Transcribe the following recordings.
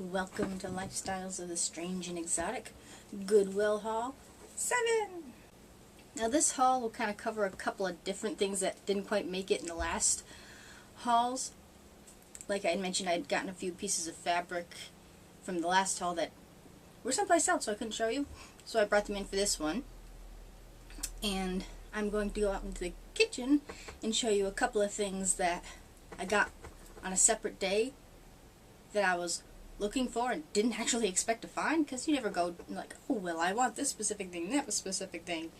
Welcome to Lifestyles of the Strange and Exotic, Goodwill haul 7. Now this haul will kind of cover a couple of different things that didn't quite make it in the last hauls. Like I had mentioned, I had gotten a few pieces of fabric from the last haul that were someplace else, so I couldn't show you. So I brought them in for this one. And I'm going to go out into the kitchen and show you a couple of things that I got on a separate day that I was looking for and didn't actually expect to find, because you never go like, oh well, I want this specific thing, that specific thing,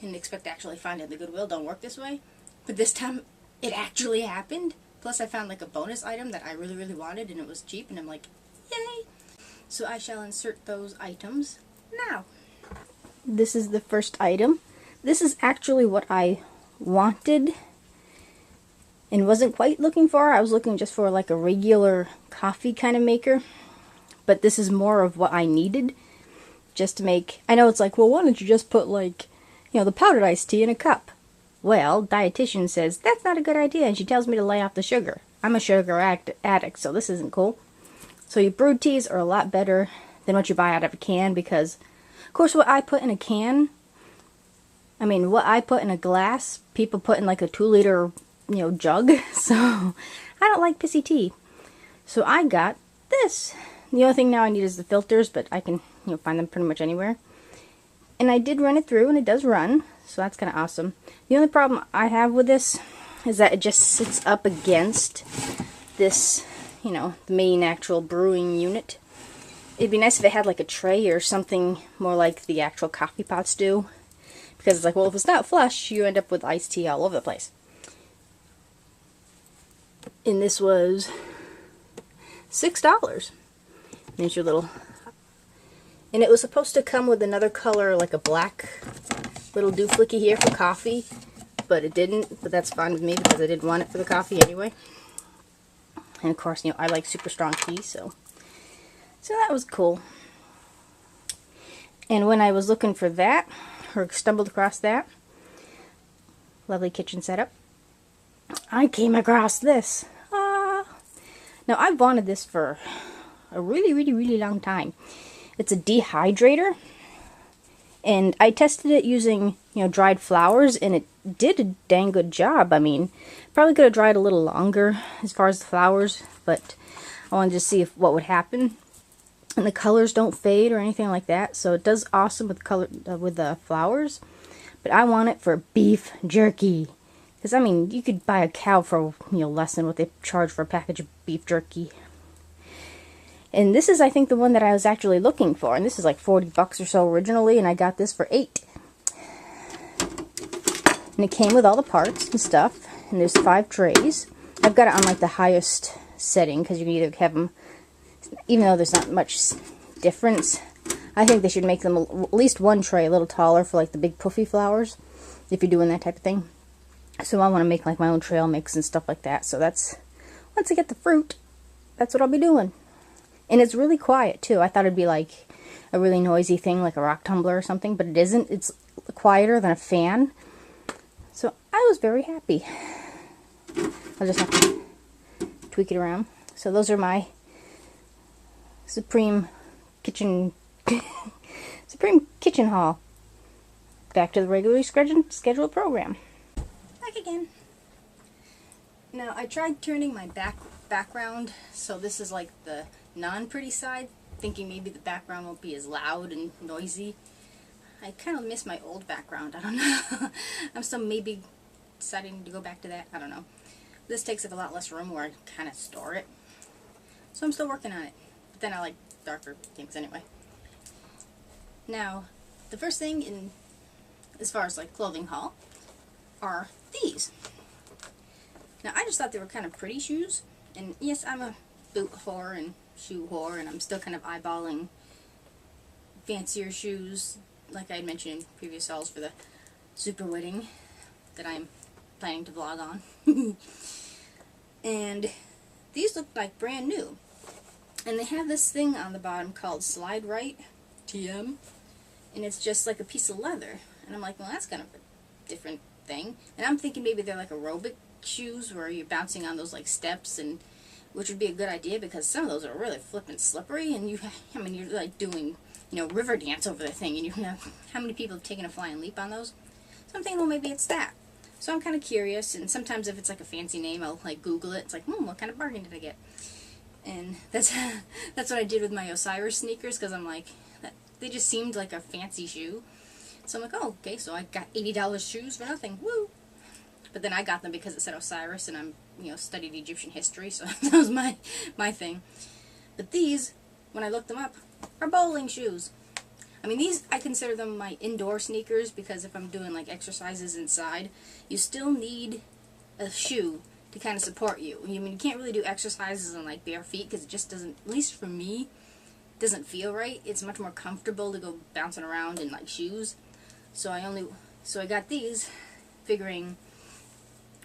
and expect to actually find it in the Goodwill. Don't work this way. But this time it actually happened. Plus I found like a bonus item that I really wanted, and it was cheap, and I'm like, yay! So I shall insert those items now. This is the first item. This is actually what I wanted and wasn't quite looking for. I was looking just for like a regular coffee kind of maker, but this is more of what I needed just to make. I know it's like, well, why don't you just put like, the powdered iced tea in a cup? Well, dietitian says that's not a good idea, and she tells me to lay off the sugar. I'm a sugar addict, so this isn't cool. So your brewed teas are a lot better than what you buy out of a can, because of course what I put in a can, what I put in a glass, people put in like a 2-liter jug. So I don't like pissy tea. So I got this. The only thing now I need is the filters, but I can find them pretty much anywhere. And I did run it through, and it does run, so that's kind of awesome. The only problem I have with this is that it just sits up against this, the main actual brewing unit. It'd be nice if it had like a tray or something more like the actual coffee pots do, because it's like, well, if it's not flush, you end up with iced tea all over the place. And this was $6. There's your little, and it was supposed to come with another color, like a black little dooflicky here for coffee, but it didn't. But that's fine with me because I didn't want it for the coffee anyway. And of course, I like super strong tea, so that was cool. And when I was looking for that, or stumbled across that lovely kitchen setup, I came across this. Now, I've wanted this for a really long time. It's a dehydrator, and I tested it using, dried flowers, and it did a dang good job. Probably could have dried a little longer as far as the flowers, but I wanted to see what would happen. And the colors don't fade or anything like that, so it does awesome with with the flowers. But I want it for beef jerky. Because, you could buy a cow for, less than what they charge for a package of beef jerky. And this is, I think, the one that I was actually looking for. And this is like $40 or so originally, and I got this for $8. And it came with all the parts and stuff. And there's 5 trays. I've got it on like the highest setting, because you can either have them, even though there's not much difference, I think they should make them at least one tray a little taller for like the big puffy flowers, if you're doing that type of thing. So I want to make like my own trail mix and stuff like that. So that's, once I get the fruit, that's what I'll be doing. And it's really quiet too. I thought it'd be like a really noisy thing, like a rock tumbler or something, but it isn't. It's quieter than a fan. So I was very happy. I'll just have to tweak it around. So those are my Supreme Kitchen haul. Back to the regularly scheduled program. Again. Now I tried turning my background so this is like the non-pretty side, thinking maybe the background won't be as loud and noisy. I kind of miss my old background. I don't know. I'm still maybe deciding to go back to that. I don't know. This takes up a lot less room where I kind of store it. So I'm still working on it. But then I like darker things anyway. Now, the first thing as far as like clothing haul are these. Now, I just thought they were kind of pretty shoes, and yes, I'm a boot whore and shoe whore, and I'm still kind of eyeballing fancier shoes, like I had mentioned in previous hauls for the super wedding that I'm planning to vlog on. And these look like brand new, and they have this thing on the bottom called Slide Right TM, and it's just like a piece of leather, and I'm like, well, that's kind of a different thing. And I'm thinking maybe they're like aerobic shoes where you're bouncing on those like steps, and which would be a good idea because some of those are really flippin' slippery, and I mean, you're like doing, river dance over the thing, and you know, how many people have taken a flying leap on those? So I'm thinking, well, maybe it's that. So I'm kind of curious, and sometimes if it's like a fancy name, I'll like Google it. It's like, what kind of bargain did I get? And that's what I did with my Osiris sneakers, because I'm like, they just seemed like a fancy shoe. So I'm like, oh, okay, so I got $80 shoes for nothing, woo! But then I got them because it said Osiris, and I'm, studied Egyptian history, so that was my thing. But these, when I looked them up, are bowling shoes. I mean, these, I consider them my indoor sneakers, because if I'm doing like exercises inside, you still need a shoe to kind of support you. I mean, you can't really do exercises on like bare feet, because it just doesn't, at least for me, doesn't feel right. It's much more comfortable to go bouncing around in like shoes. So I got these, figuring,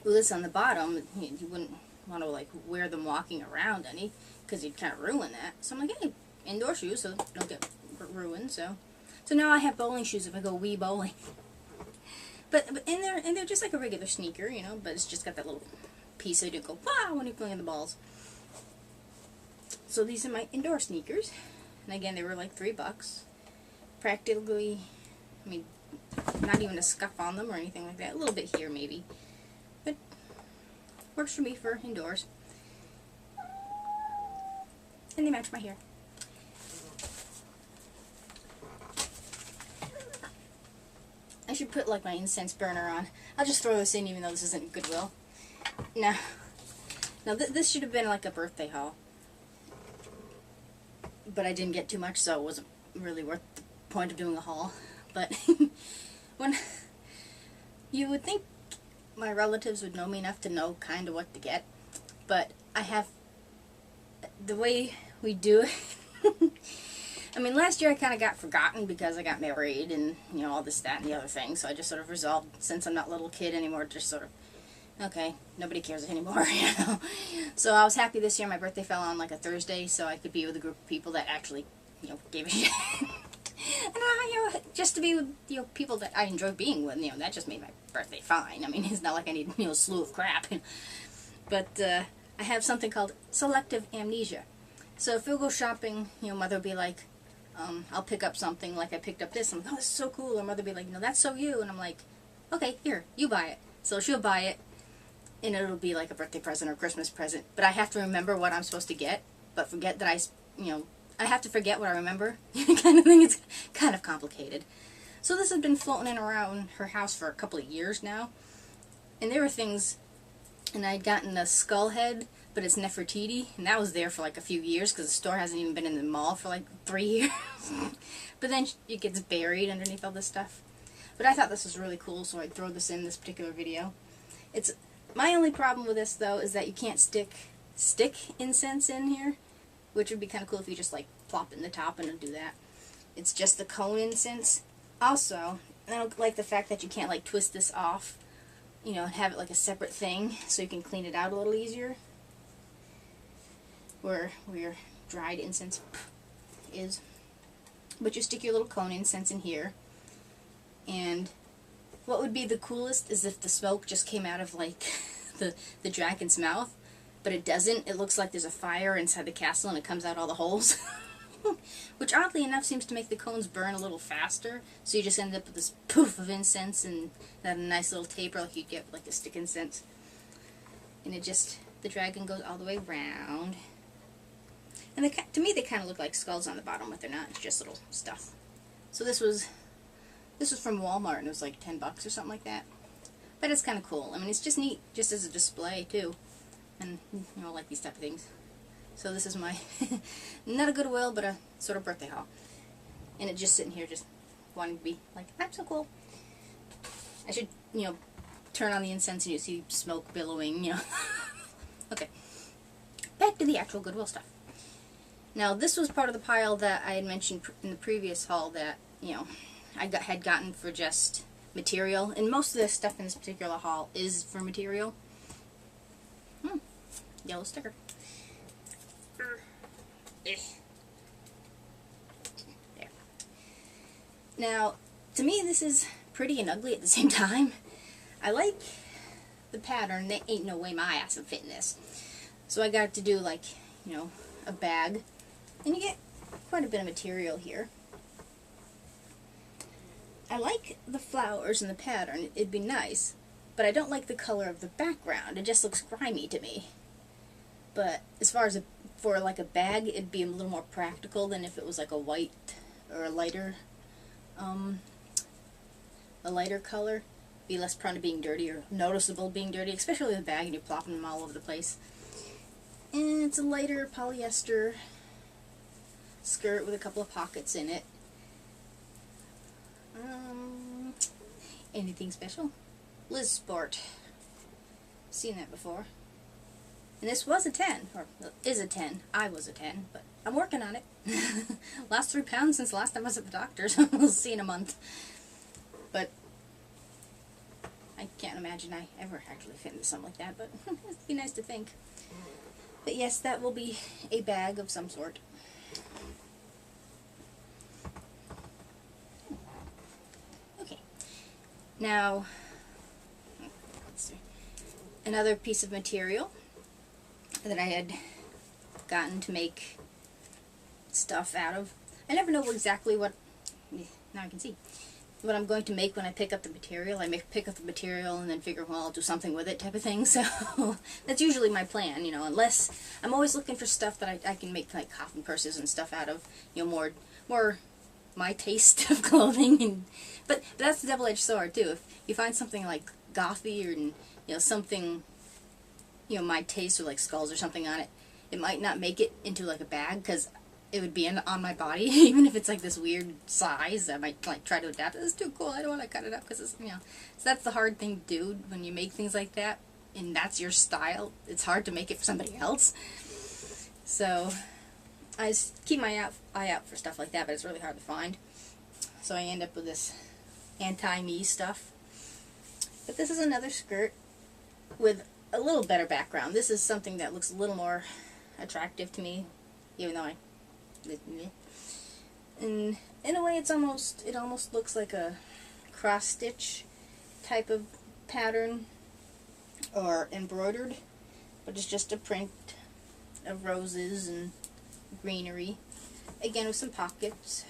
well, this on the bottom, you wouldn't want to like wear them walking around any, because you'd kind of ruin that. So I'm like, hey, indoor shoes, so don't get ruined. So now I have bowling shoes if I go wee bowling. But and they're just like a regular sneaker, but it's just got that little piece so you don't go wow when you're playing the balls. So these are my indoor sneakers, and again, they were like $3. Practically, I mean, not even a scuff on them or anything like that. A little bit here maybe, but works for me for indoors. And they match my hair. I should put like my incense burner on. I'll just throw this in even though this isn't Goodwill. Now this should have been like a birthday haul. But I didn't get too much, so it wasn't really worth the point of doing a haul. But when you would think my relatives would know me enough to know kind of what to get, but I have the way we do it. I mean, last year I kind of got forgotten because I got married and, all this, that, and the other thing. So I just sort of resolved, since I'm not a little kid anymore, just sort of, okay, nobody cares anymore, So I was happy this year my birthday fell on like a Thursday, so I could be with a group of people that actually, gave a shit. And, just to be with, people that I enjoy being with, that just made my birthday fine. I mean, it's not like I need, a slew of crap. But I have something called selective amnesia. So if we'll go shopping, Mother will be like, I'll pick up something, like I picked up this, I'm like, oh, this is so cool, or Mother will be like, that's so you, and I'm like, okay, here, you buy it. So she'll buy it, and it'll be like a birthday present or Christmas present, but I have to remember what I'm supposed to get, but forget that I have to forget what I remember, kind of thing. It's kind of complicated. So this has been floating in around her house for a couple of years now, and there were things, and I'd gotten a skull head, but it's Nefertiti, and that was there for like a few years because the store hasn't even been in the mall for like 3 years. But then it gets buried underneath all this stuff. But I thought this was really cool, so I'd throw this in this particular video. My only problem with this, though, is that you can't stick incense in here, which would be kind of cool if you just like plop it in the top and do that. It's just the cone incense. Also, I don't like the fact that you can't like twist this off, and have it like a separate thing so you can clean it out a little easier. Where your dried incense is. But you stick your little cone incense in here. And what would be the coolest is if the smoke just came out of like the dragon's mouth, but it doesn't. It looks like there's a fire inside the castle and it comes out all the holes. Which oddly enough seems to make the cones burn a little faster, so you just end up with this poof of incense and that nice little taper like you'd get with like a stick incense. And the dragon goes all the way around. And to me, they kind of look like skulls on the bottom, but they're not. It's just little stuff. So this was from Walmart, and it was like $10 or something like that. But it's kind of cool. I mean, it's just neat, just as a display too. And I like these type of things. So this is my not a Goodwill, but a sort of birthday haul. And it just sitting here, just wanting to be like, I'm so cool. I should, turn on the incense and you see smoke billowing, Okay. Back to the actual Goodwill stuff. Now, this was part of the pile that I had mentioned in the previous haul that, I had gotten for just material. And most of the stuff in this particular haul is for material. Yellow sticker. There. Now, to me, this is pretty and ugly at the same time. I like the pattern. There ain't no way my ass would fit in this. So I got to do like, you know, a bag, and you get quite a bit of material here. I like the flowers and the pattern, it'd be nice, but I don't like the color of the background. It just looks grimy to me. But as far as for like a bag, it'd be a little more practical than if it was like a white or a lighter color. Be less prone to being dirty or noticeable being dirty, especially with a bag and you're plopping them all over the place. And it's a lighter polyester skirt with a couple of pockets in it. Anything special? Liz Sport. Seen that before. And this was a 10, or is a 10. I was a 10, but I'm working on it. Lost 3 pounds since the last time I was at the doctor, so we'll see in a month. But I can't imagine I ever actually fit into something like that, but it'd be nice to think. But yes, that will be a bag of some sort. Okay. Now, let's see. Another piece of material that I had gotten to make stuff out of. I never know exactly what, now I can see, what I'm going to make when I pick up the material. I pick up the material and then figure, well, I'll do something with it type of thing. So that's usually my plan, you know, unless I'm always looking for stuff that I can make like coffin purses and stuff out of, you know, more my taste of clothing. And but that's a double-edged sword too. If you find something like gothy or, you know, something, you know, my taste or like skulls or something on it, it might not make it into like a bag because it would be on my body. Even if it's like this weird size, I might like try to adapt it. It's too cool, I don't want to cut it up because it's, you know. So that's the hard thing to do when you make things like that, and that's your style. It's hard to make it for somebody else. So I just keep my eye out for stuff like that, but it's really hard to find. So I end up with this anti-me stuff. But this is another skirt with a little better background. This is something that looks a little more attractive to me, even though and in a way it almost looks like a cross stitch type of pattern or embroidered, but it's just a print of roses and greenery, again with some pockets.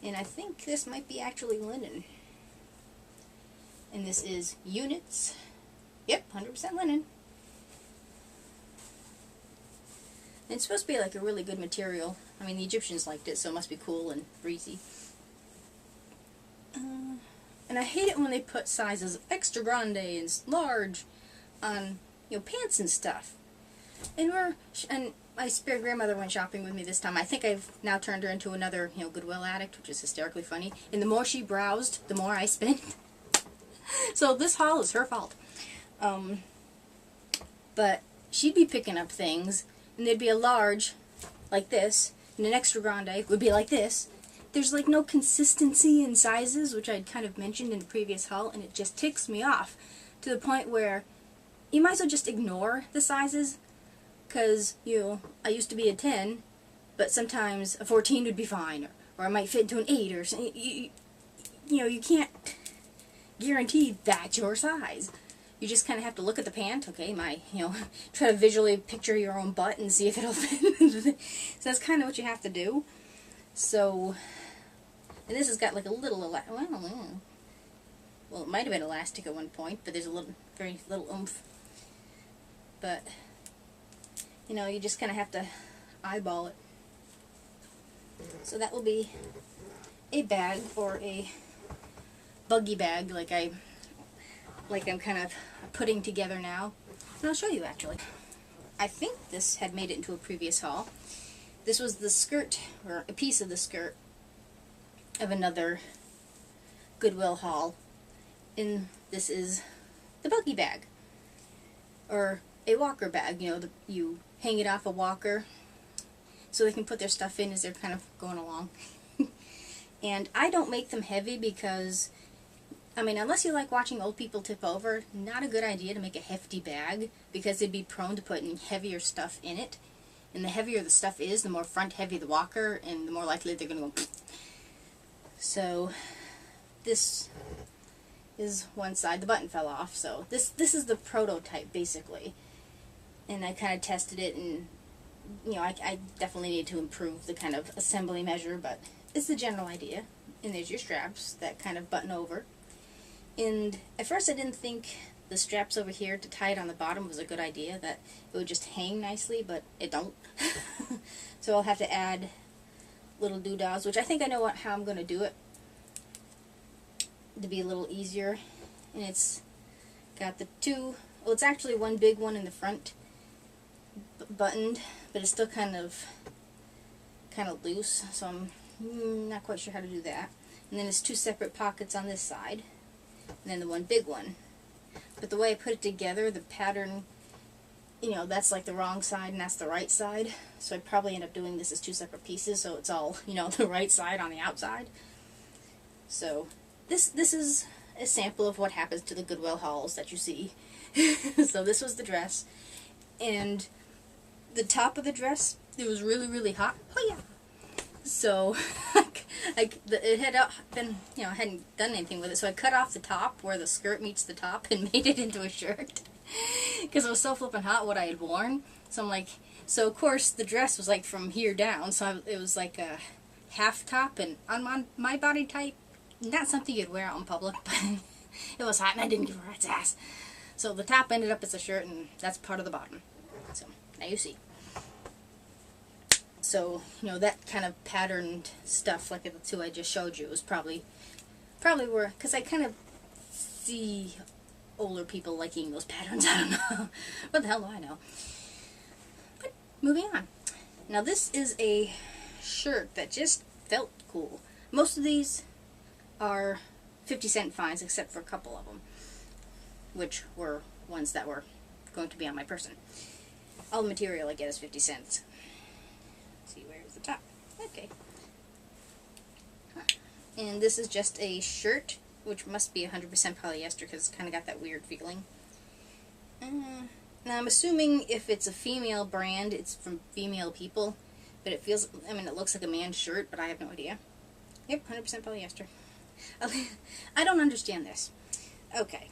And I think this might be actually linen, and this is units. Yep, 100% linen. And it's supposed to be like a really good material. I mean, the Egyptians liked it, so it must be cool and breezy. And I hate it when they put sizes extra grande and large on, you know, pants and stuff. And my spirit grandmother went shopping with me this time. I think I've now turned her into another, you know, Goodwill addict, which is hysterically funny. And the more she browsed, the more I spent. So this haul is her fault. But she'd be picking up things, and there'd be a large like this, and an extra grande would be like this. There's like no consistency in sizes, which I'd kind of mentioned in the previous haul, and it just ticks me off to the point where you might as well just ignore the sizes, because, you know, I used to be a 10, but sometimes a 14 would be fine, or I might fit into an 8 or something. You know, you can't guarantee that's your size. You just kind of have to look at the pant, okay, you know, try to visually picture your own butt and see if it'll fit. So that's kind of what you have to do. So, and this has got like a little, well, it might have been elastic at one point, but there's a little, very little oomph. But, you know, you just kind of have to eyeball it. So that will be a bag, or a buggy bag, like I'm kind of putting together now. And I'll show you, actually. I think this had made it into a previous haul. This was the skirt, or a piece of the skirt, of another Goodwill haul. And this is the buggy bag, or a walker bag. You know, you hang it off a walker so they can put their stuff in as they're kind of going along. And I don't make them heavy because, I mean, unless you like watching old people tip over, not a good idea to make a hefty bag, because they'd be prone to putting heavier stuff in it. And the heavier the stuff is, the more front heavy the walker, and the more likely they're going to go. So this is one side. The button fell off, so this is the prototype, basically. and I kind of tested it, and you know, I definitely need to improve the kind of assembly measure, but it's the general idea. And there's your straps that kind of button over. And at first I didn't think the straps over here to tie it on the bottom was a good idea, that it would just hang nicely, but it don't. So I'll have to add little doodads, which I think I know how I'm going to do it to be a little easier. And it's got the two, well, it's actually one big one in the front buttoned, but it's still kind of loose, so I'm not quite sure how to do that. And then it's two separate pockets on this side, and then the one big one. But the way I put it together, the pattern, you know, that's like the wrong side and that's the right side, so I'd probably end up doing this as two separate pieces, so it's all, you know, the right side on the outside. So this is a sample of what happens to the Goodwill hauls that you see. So this was the dress, and the top of the dress, it was really, really hot. Oh yeah. So it had been, you know, I hadn't done anything with it, so I cut off the top where the skirt meets the top and made it into a shirt because it was so flippin' hot what I had worn. So I'm like, so of course the dress was like from here down, so it was like a half top, and on my body type, not something you'd wear out in public, but it was hot and I didn't give a rat's ass. So the top ended up as a shirt, and that's part of the bottom. So now you see. So, you know, that kind of patterned stuff, like the two I just showed you, was probably where, because I kind of see older people liking those patterns. I don't know. What the hell do I know? But moving on. Now this is a shirt that just felt cool. Most of these are 50-cent finds, except for a couple of them, which were ones that were going to be on my person. All the material I get is 50 cents. Let's see, where's the top? Okay. And this is just a shirt, which must be 100% polyester because it's kind of got that weird feeling. Now I'm assuming if it's a female brand, it's from female people, but it feels, I mean, it looks like a man's shirt, but I have no idea. Yep, 100% polyester. I don't understand this. Okay,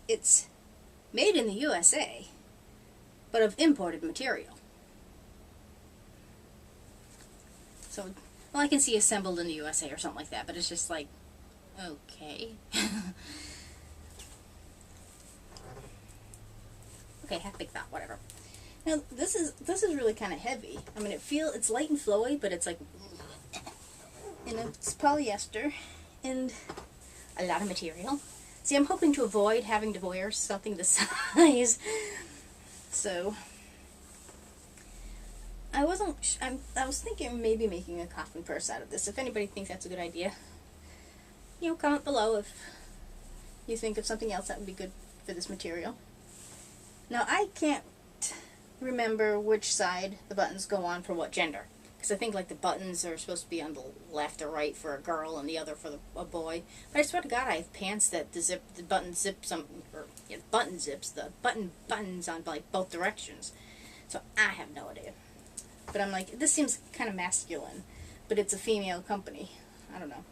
it's made in the USA, but of imported material. So, well, I can see assembled in the USA or something like that, but it's just like, okay. Okay, half big thought, whatever. Now, this is really kind of heavy. I mean, it's light and flowy, but it's like, and it's polyester, and a lot of material. See, I'm hoping to avoid having to wear something this size. So, I was thinking of maybe making a coffin purse out of this. If anybody thinks that's a good idea, you know, comment below if you think of something else that would be good for this material. Now, I can't remember which side the buttons go on for what gender. Because I think like the buttons are supposed to be on the left or right for a girl and the other for a boy. But I swear to God, I have pants that the button zips on, or yeah, button zips, the buttons on like both directions. So I have no idea. But I'm like, this seems kind of masculine, but it's a female company. I don't know.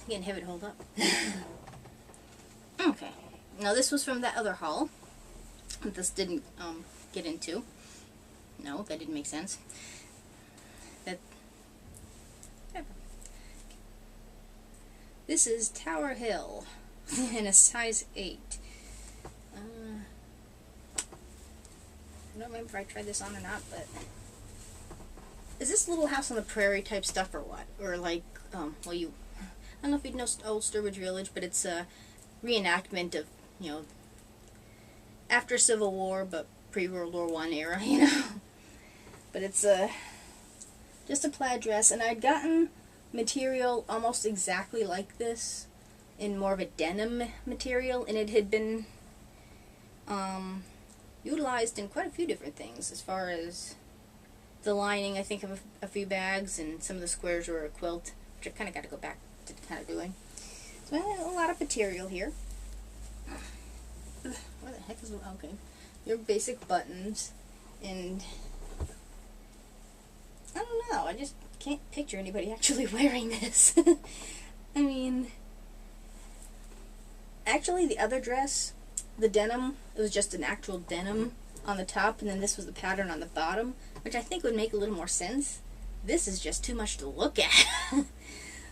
Getting heavy to hold up. Okay. Now this was from that other haul that this didn't get into. No, that didn't make sense. This is Tower Hill in a size 8. I don't remember if I tried this on or not, but is this Little House on the Prairie type stuff or what? Or like, well, I don't know if you know Old Sturbridge Village, but it's a reenactment of, you know, after Civil War, but pre-World War I era, you know. But it's just a plaid dress, and I'd gotten material almost exactly like this in more of a denim material, and it had been utilized in quite a few different things, as far as the lining, I think, of a few bags, and some of the squares were a quilt, which I kind of got to go back to kind of doing. So I had a lot of material here. Where the heck is it? Okay. Your basic buttons, and I don't know, I just can't picture anybody actually wearing this. I mean, actually the other dress the denim, it was just an actual denim on the top, and then this was the pattern on the bottom, which I think would make a little more sense. This is just too much to look at.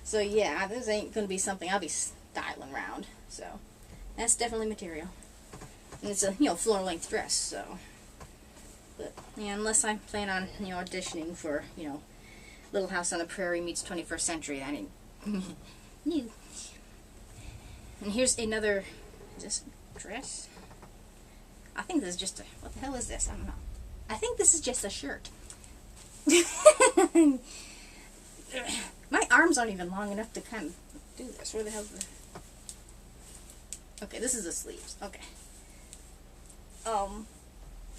So yeah, this ain't going to be something I'll be styling around. So that's definitely material. And it's a, floor-length dress, so. But, yeah, unless I plan on, auditioning for, Little House on the Prairie meets 21st Century, I didn't. And here's another, is this a dress? I think this is just a, what the hell is this? I don't know. I think this is just a shirt. My arms aren't even long enough to kind of do this. Where the hell's the... Okay, this is the sleeves. Okay.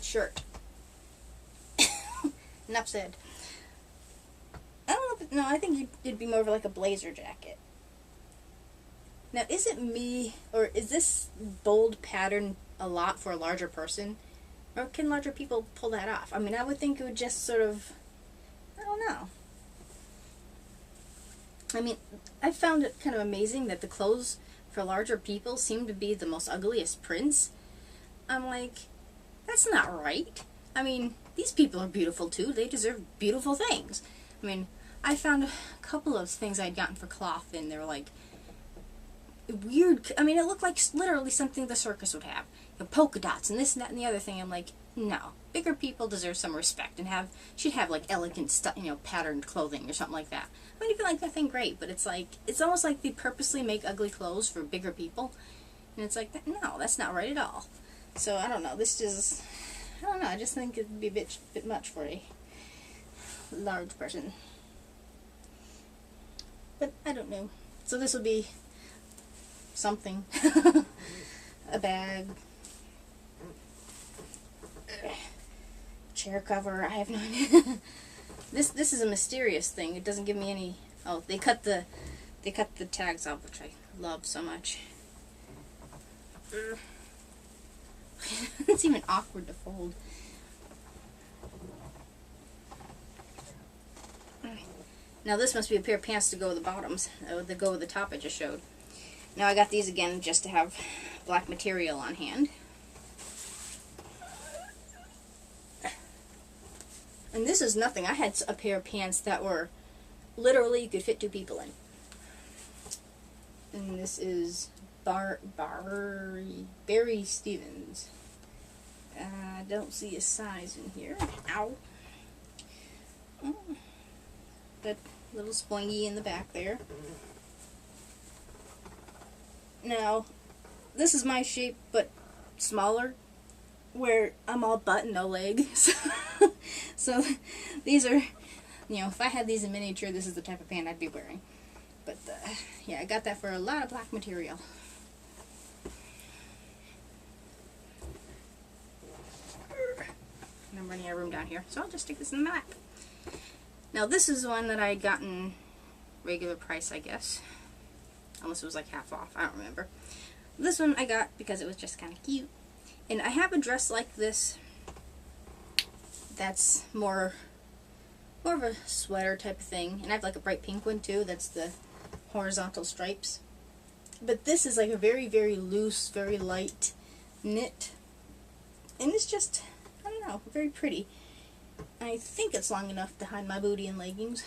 Shirt. Enough said. I don't know if no, I think it'd be more of like a blazer jacket. Now, is it me, or is this bold pattern a lot for a larger person? Or can larger people pull that off? I mean, I would think it would just sort of, I don't know. I mean, I found it kind of amazing that the clothes for larger people seem to be the most ugliest prints. I'm like, that's not right. I mean, these people are beautiful too. They deserve beautiful things. I mean, I found a couple of things I'd gotten for cloth, and they were like weird. I mean, it looked like literally something the circus would have. Polka dots and this and that and the other thing. I'm like, no. Bigger people deserve some respect and should have like elegant stuff, patterned clothing or something like that. I mean, if you like that thing, great. But it's like, it's almost like they purposely make ugly clothes for bigger people. And it's like, no, that's not right at all. So, I don't know. This is, I don't know. I just think it'd be a bit much for a large person. But I don't know. So this will be something. A bag. Chair cover. I have no idea. This is a mysterious thing. It doesn't give me any. Oh, they cut the tags off, which I love so much. It's even awkward to fold. Now this must be a pair of pants to go with the bottoms, that go with the top I just showed. Now I got these again just to have black material on hand. And this is nothing. I had a pair of pants that were literally you could fit two people in. And this is Barry Stevens. I don't see a size in here. Ow. Oh. That little splingy in the back there. Now, this is my shape, but smaller, where I'm all butt and no leg. So these are, if I had these in miniature, this is the type of pant I'd be wearing. But, yeah, I got that for a lot of black material. And I'm running out of room down here, so I'll just stick this in my lap. Now, this is one that I had gotten regular price, I guess. Unless it was like half off, I don't remember. This one I got because it was just kind of cute. And I have a dress like this that's more of a sweater type of thing. And I have like a bright pink one too, that's the horizontal stripes. But this is like a very, very loose, very light knit. And it's just, I don't know, very pretty. I think it's long enough to hide my booty in leggings.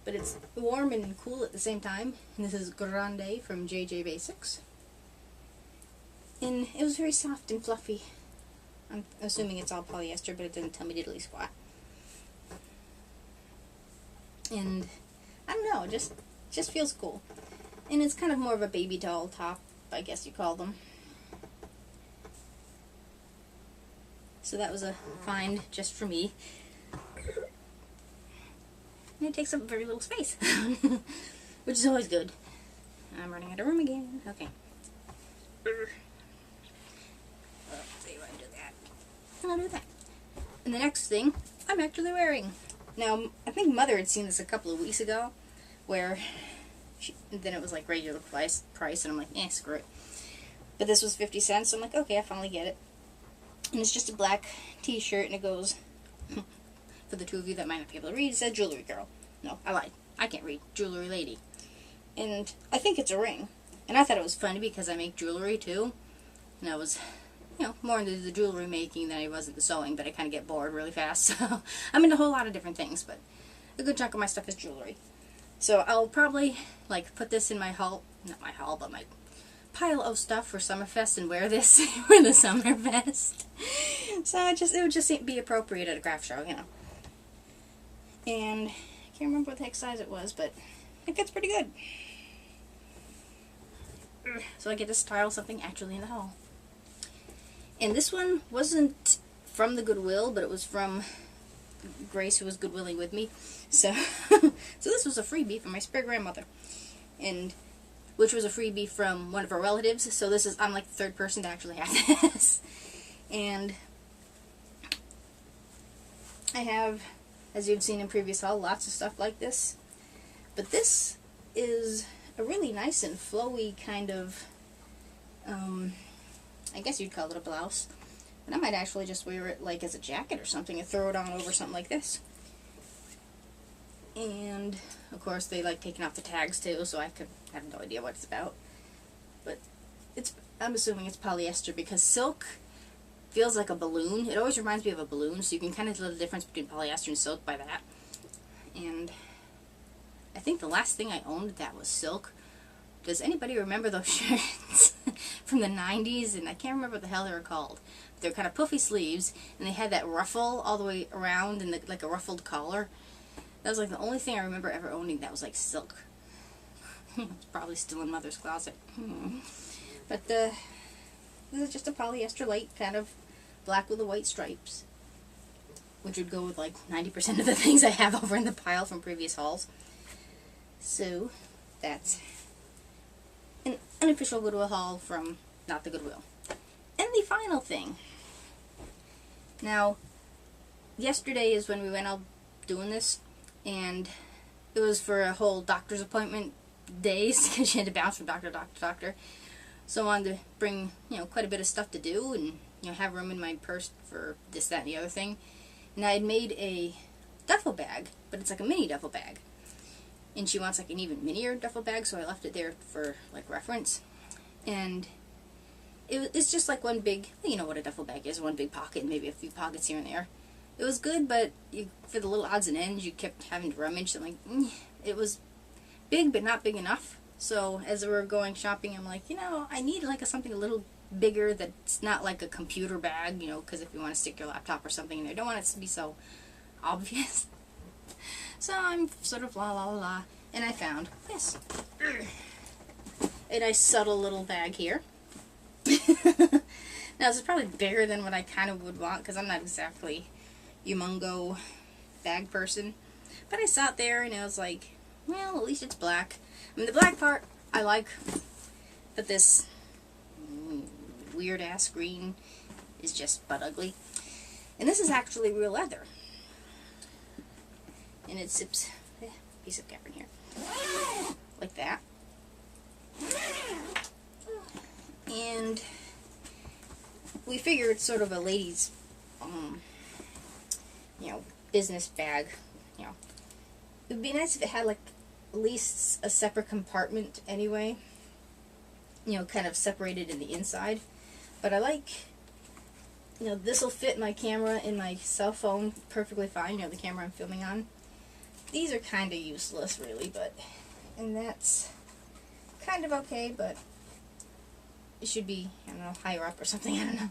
But it's warm and cool at the same time. And this is Grande from JJ Basics. And it was very soft and fluffy. I'm assuming it's all polyester, but it didn't tell me diddly squat. And I don't know, it just feels cool. And it's kind of more of a baby doll top, I guess you call them. So that was a find just for me. And it takes up very little space, which is always good. I'm running out of room again. Okay. Let's see if I can do that. And I'll do that. And the next thing I'm actually wearing. Now, I think Mother had seen this a couple of weeks ago, where then it was like regular price, and I'm like, screw it. But this was 50 cents, so I'm like, okay, I finally get it. And it's just a black t-shirt, and it goes, for the two of you that might not be able to read, it said Jewelry Girl. No, I lied. I can't read. Jewelry Lady. And I think it's a ring. And I thought it was funny because I make jewelry too. And I was, more into the jewelry making than I was into sewing, but I kind of get bored really fast. So I'm into a whole lot of different things, but a good chunk of my stuff is jewelry. So I'll probably, like, put this in my haul, not my haul, but my pile of stuff for Summerfest and wear this for the Summerfest. So it would just be appropriate at a craft show, And I can't remember what the heck size it was, but it gets pretty good. So I get to style something actually in the haul. And this one wasn't from the Goodwill, but it was from Grace, who was Goodwilling with me. So, so this was a freebie from my spare grandmother, and which was a freebie from one of her relatives. So I'm like the third person to actually have this. And I have, as you've seen in previous haul, lots of stuff like this. But this is a really nice and flowy kind of, I guess you'd call it a blouse. But I might actually just wear it like as a jacket or something and throw it on over something like this. And, of course, they like taking off the tags too, so I have no idea what it's about. But I'm assuming it's polyester because silk feels like a balloon. It always reminds me of a balloon, so you can kind of tell the difference between polyester and silk by that. And I think the last thing I owned that was silk. Does anybody remember those shirts from the 90s? And I can't remember what the hell they were called. They're kind of puffy sleeves, and they had that ruffle all the way around and like a ruffled collar. That was like the only thing I remember ever owning that was like silk. It's probably still in Mother's closet. But this is just a polyester light, kind of black with the white stripes, which would go with like 90% of the things I have over in the pile from previous hauls. So that's an unofficial Goodwill haul from not the Goodwill. And the final thing. Now, yesterday is when we went out doing this, and it was for a whole doctor's appointment days because she had to bounce from doctor to doctor to doctor. So I wanted to bring, quite a bit of stuff to do and, have room in my purse for this, that, and the other thing. And I had made a duffel bag, but it's like a mini duffel bag. And she wants like an even minier duffel bag, so I left it there for like reference. And it's just like one big, you know what a duffel bag is, one big pocket and maybe a few pockets here and there. It was good, but for the little odds and ends, you kept having to rummage. So I'm like, it was big, but not big enough. So as we were going shopping, I'm like, I need like something a little bigger that's not like a computer bag, because if you want to stick your laptop or something in there, I don't want it to be so obvious. So I'm sort of la la la, and I found this. A nice subtle little bag here. Now this is probably bigger than what I kind of would want because I'm not exactly humongo bag person. But I saw it there and I was like, well, at least it's black. I mean, the black part I like, but this weird ass green is just butt ugly. And this is actually real leather. And it zips a piece of cap in here. Like that. And we figure it's sort of a lady's, business bag. It would be nice if it had like at least a separate compartment anyway. Kind of separated in the inside. But I like, this will fit my camera in my cell phone perfectly fine. The camera I'm filming on. These are kind of useless, really, and that's kind of okay, but it should be, I don't know, higher up or something, I don't know.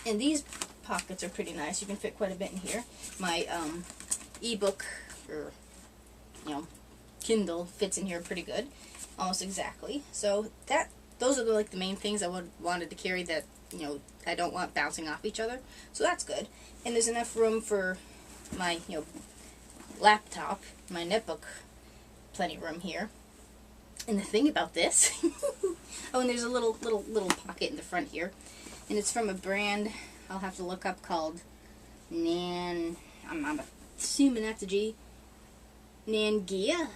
And these pockets are pretty nice. You can fit quite a bit in here. My ebook or Kindle fits in here pretty good, almost exactly. So those are like the main things I wanted to carry that I don't want bouncing off each other. So that's good. And there's enough room for my laptop, my netbook. Plenty of room here. And the thing about this, oh, and there's a little pocket in the front here, and it's from a brand I'll have to look up called I'm assuming that's a G. Nangia?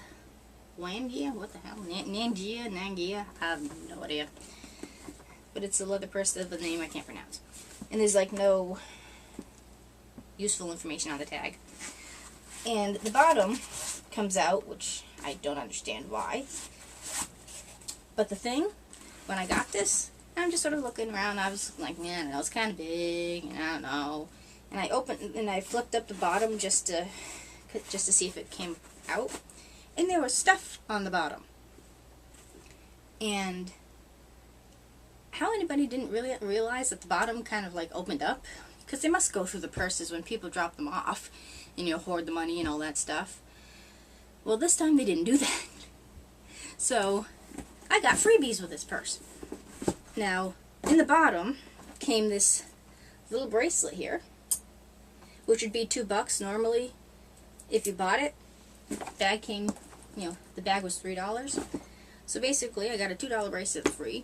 Wangia? What the hell? Nangia? I have no idea. But it's a leather purse of a name I can't pronounce. And there's like no useful information on the tag. And the bottom comes out, which I don't understand why. But the thing, when I got this, I'm just sort of looking around. I was like, man, it's kind of big, and I don't know. And I opened and I flipped up the bottom just to see if it came out, and there was stuff on the bottom. And how anybody didn't really realize that the bottom kind of like opened up, because they must go through the purses when people drop them off, and hoard the money and all that stuff. Well, this time they didn't do that. So I got freebies with this purse. Now, in the bottom came this little bracelet here, which would be $2 normally if you bought it. The bag came, the bag was $3. So basically, I got a $2 bracelet free.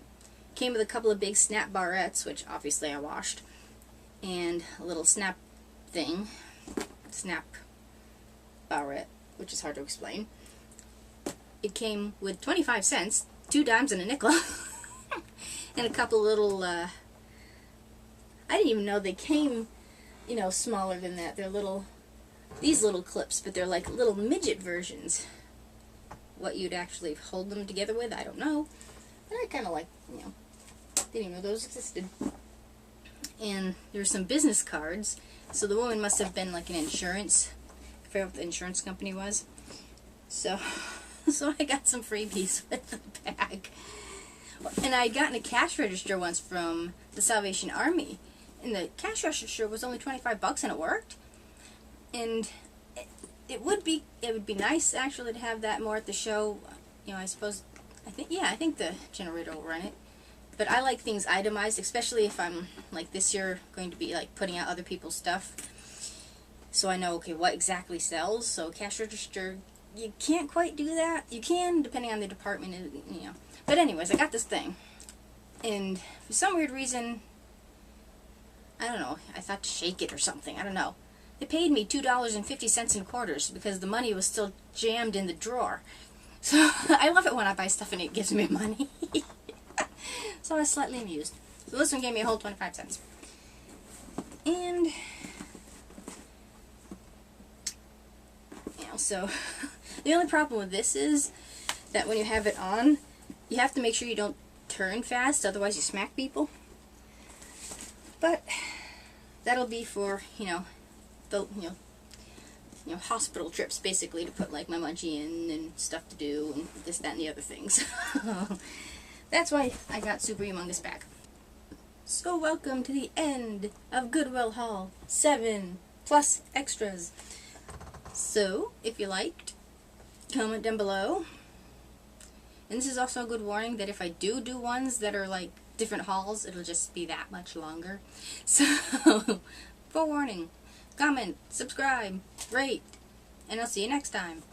Came with a couple of big snap barrettes, which obviously I washed, and a little snap thing, snap barrette, which is hard to explain. It came with 25 cents, 2 dimes and a nickel, and a couple little, I didn't even know they came, smaller than that. They're these little clips, but they're like little midget versions. What you'd actually hold them together with, I don't know. But I kind of like, didn't even know those existed. And there's some business cards. So the woman must have been like an insurance, I forget what the insurance company was. So I got some freebies with the bag. And I had gotten a cash register once from the Salvation Army, and the cash register was only $25 and it worked. And it would be nice actually to have that more at the show. I think the generator will run it. But I like things itemized, especially if I'm like this year going to be like putting out other people's stuff, so I know what exactly sells. So cash register, you can't quite do that. You can, depending on the department, But anyways, I got this thing, and for some weird reason, I don't know, I thought to shake it or something, I don't know. They paid me $2.50 in quarters because the money was still jammed in the drawer. So I love it when I buy stuff and it gives me money. So I was slightly amused. So this one gave me a whole 25 cents. And so the only problem with this is that when you have it on, you have to make sure you don't turn fast, otherwise you smack people. But that'll be for, the hospital trips, basically, to put like my munchie in and stuff to do and this, that, and the other things. That's why I got Super Humongous back. So welcome to the end of Goodwill Haul 7 plus extras. So if you liked, comment down below. And this is also a good warning that if I do ones that are like different hauls, it'll just be that much longer. So forewarning. Comment, subscribe, rate, and I'll see you next time.